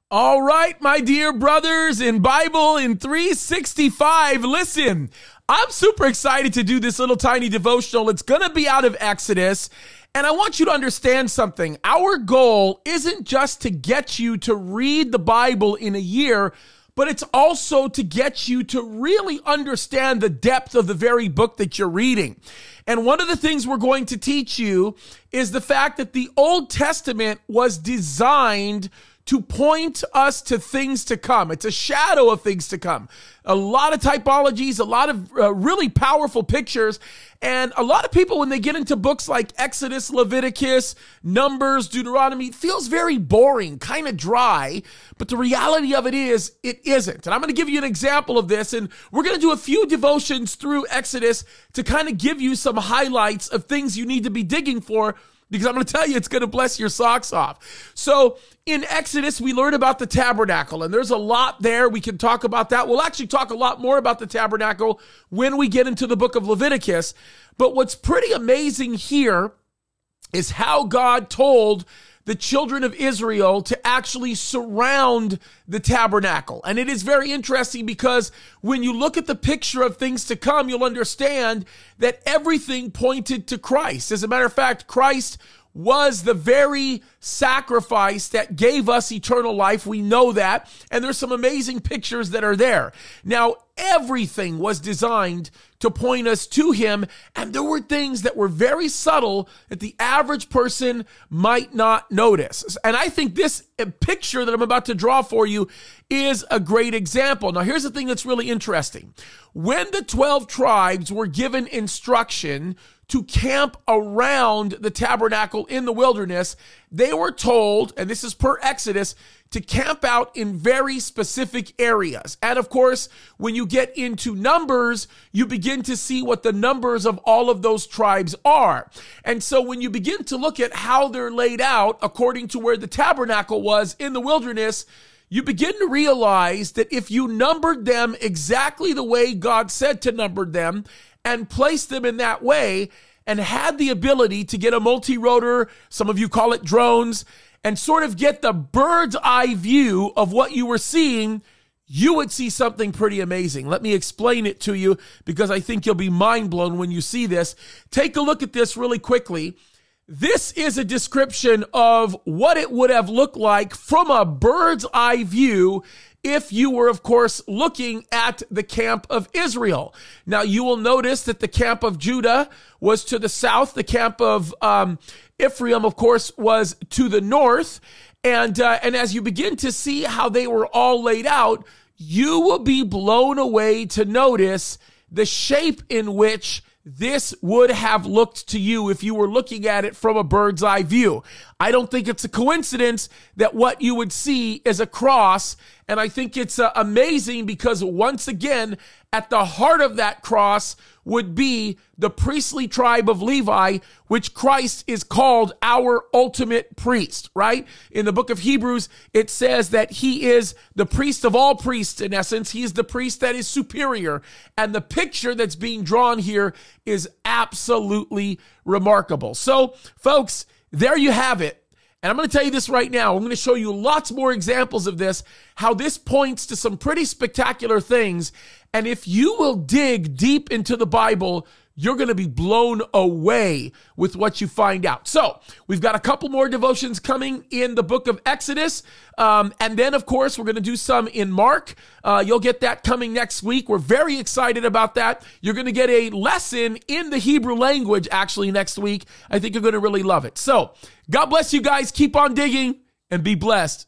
All right, my dear brothers in BIBLEin365, listen, I'm super excited to do this little tiny devotional. It's going to be out of Exodus, and I want you to understand something. Our goal isn't just to get you to read the Bible in a year, but it's also to get you to really understand the depth of the very book that you're reading. And one of the things we're going to teach you is the fact that the Old Testament was designed to point us to things to come. It's a shadow of things to come. A lot of typologies, a lot of really powerful pictures. And a lot of people, when they get into books like Exodus, Leviticus, Numbers, Deuteronomy, it feels very boring, kind of dry. But the reality of it is, it isn't. And I'm going to give you an example of this. And we're going to do a few devotions through Exodus to kind of give you some highlights of things you need to be digging for, because I'm going to tell you, it's going to bless your socks off. So in Exodus, we learn about the tabernacle, and there's a lot there. We can talk about that. We'll actually talk a lot more about the tabernacle when we get into the book of Leviticus. But what's pretty amazing here is how God told the children of Israel to actually surround the tabernacle. And it is very interesting because when you look at the picture of things to come, you'll understand that everything pointed to Christ. As a matter of fact, Christ was the very sacrifice that gave us eternal life. We know that. And there's some amazing pictures that are there. Now, everything was designed to point us to him. And there were things that were very subtle that the average person might not notice. And I think this picture that I'm about to draw for you is a great example. Now, here's the thing that's really interesting. When the 12 tribes were given instruction to camp around the tabernacle in the wilderness, they were told, and this is per Exodus, to camp out in very specific areas. And of course, when you get into Numbers, you begin to see what the numbers of all of those tribes are. And so when you begin to look at how they're laid out according to where the tabernacle was in the wilderness, you begin to realize that if you numbered them exactly the way God said to number them and placed them in that way and had the ability to get a multi-rotor, some of you call it drones, and sort of get the bird's eye view of what you were seeing, you would see something pretty amazing. Let me explain it to you because I think you'll be mind blown when you see this. Take a look at this really quickly. This is a description of what it would have looked like from a bird's eye view if you were, of course, looking at the camp of Israel. Now, you will notice that the camp of Judah was to the south. The camp of Ephraim, of course, was to the north. And as you begin to see how they were all laid out, you will be blown away to notice the shape in which this would have looked to you if you were looking at it from a bird's eye view. I don't think it's a coincidence that what you would see is a cross. And I think it's amazing because once again, at the heart of that cross would be the priestly tribe of Levi, which Christ is called our ultimate priest, right? In the book of Hebrews, it says that he is the priest of all priests. In essence, he is the priest that is superior. And the picture that's being drawn here is absolutely remarkable. So, folks, there you have it. And I'm going to tell you this right now. I'm going to show you lots more examples of this, how this points to some pretty spectacular things. And if you will dig deep into the Bible, you're going to be blown away with what you find out. So we've got a couple more devotions coming in the book of Exodus. And then, of course, we're going to do some in Mark. You'll get that coming next week. We're very excited about that. You're going to get a lesson in the Hebrew language actually next week. I think you're going to really love it. So God bless you guys. Keep on digging and be blessed.